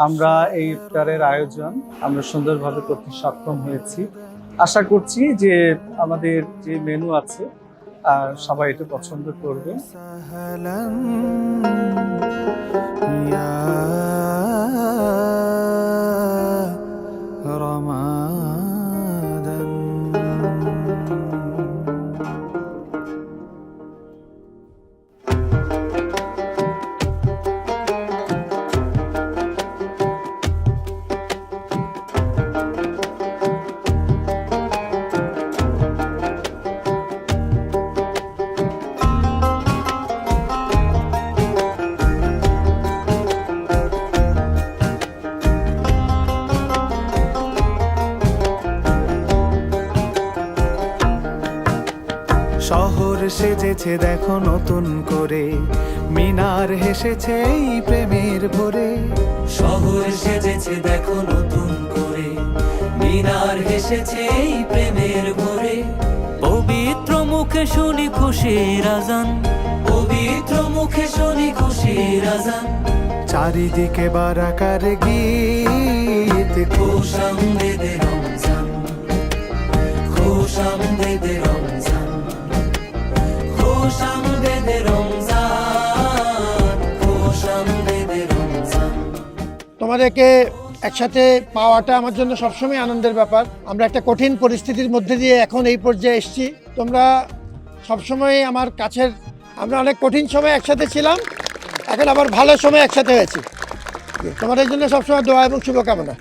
আমরা এই ইফতারের আয়োজন আমরা সুন্দরভাবে করতে সক্ষম হয়েছি। আশা করছি যে আমাদের যে মেনু আছে সবাই এটা পছন্দ করবে। শহর সেজেছে দেখো নতুন করে, মিনার হেসেছে এই প্রেমের ভরে। শহর সেজেছে দেখো নতুন করে, মিনার হেসেছে এই প্রেমের ভরে। পবিত্র মুখে শুনি খুশির আজান, পবিত্র মুখে শুনি খুশির আজান। চারিদিকে বারাকার গীত, খুশ আমদেদে রমজান, খুশ আমদেদে রমজান, খুশ আমদেদে রমজান, খুশ আমদেদে রমজান। তোমাদেরকে একসাথে পাওয়াটা আমার জন্য সবসময় আনন্দের ব্যাপার। আমরা একটা কঠিন পরিস্থিতির মধ্যে দিয়ে এখন এই পর্যায়ে এসেছি। তোমরা সবসময় আমার কাছের, আমরা অনেক কঠিন সময় একসাথে ছিলাম, এখন আবার ভালো সময় একসাথে হয়েছি। তোমাদের জন্য সবসময় দোয়া এবং শুভকামনা।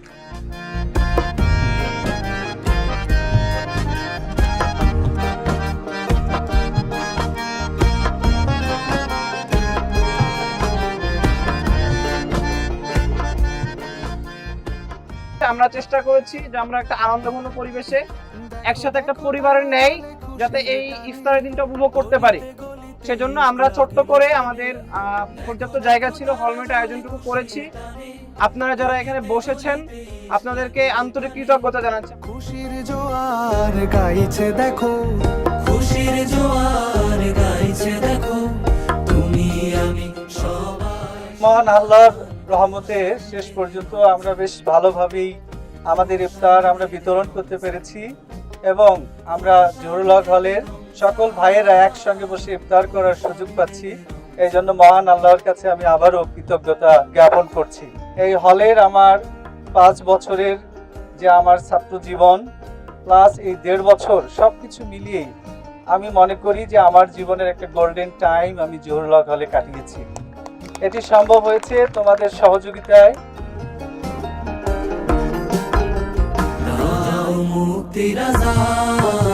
আমরা চেষ্টা করেছি যে আমরা একটা আনন্দঘন পরিবেশে একসাথে একটা পরিবারের ন্যায় যাতে এই ইফতারের দিনটা উপভোগ করতে পারি, সেজন্য আমরা ছোট্ট করে আমাদের পর্যাপ্ত জায়গা ছিল হলমেট আয়োজনটুকু করেছি। আপনারা যারা এখানে বসেছেন আপনাদেরকে আন্তরিক কৃতজ্ঞতা জানাচ্ছি। খুশির জোয়ার গাইছে দেখো, খুশির জোয়ার গাইছে দেখো, তুমি আমি সবাই। মহান আল্লাহর রহমতে শেষ পর্যন্ত আমরা বেশ ভালোভাবেই আমাদের ইফতার আমরা বিতরণ করতে পেরেছি এবং আমরা জহুরুল হক হলের সকল ভাইয়েরা একসঙ্গে বসে ইফতার করার সুযোগ পাচ্ছি। এই জন্য মহান আল্লাহর কাছে আমি আবারও কৃতজ্ঞতা জ্ঞাপন করছি। এই হলের আমার 5 বছরের যে আমার ছাত্র জীবন প্লাস এই 1.5 বছর সবকিছু মিলিয়েই আমি মনে করি যে আমার জীবনের একটা গোল্ডেন টাইম আমি জহুরুল হক হলে কাটিয়েছি। এটি সম্ভব হয়েছে তোমাদের সহযোগিতায়। মুক্তির আজান।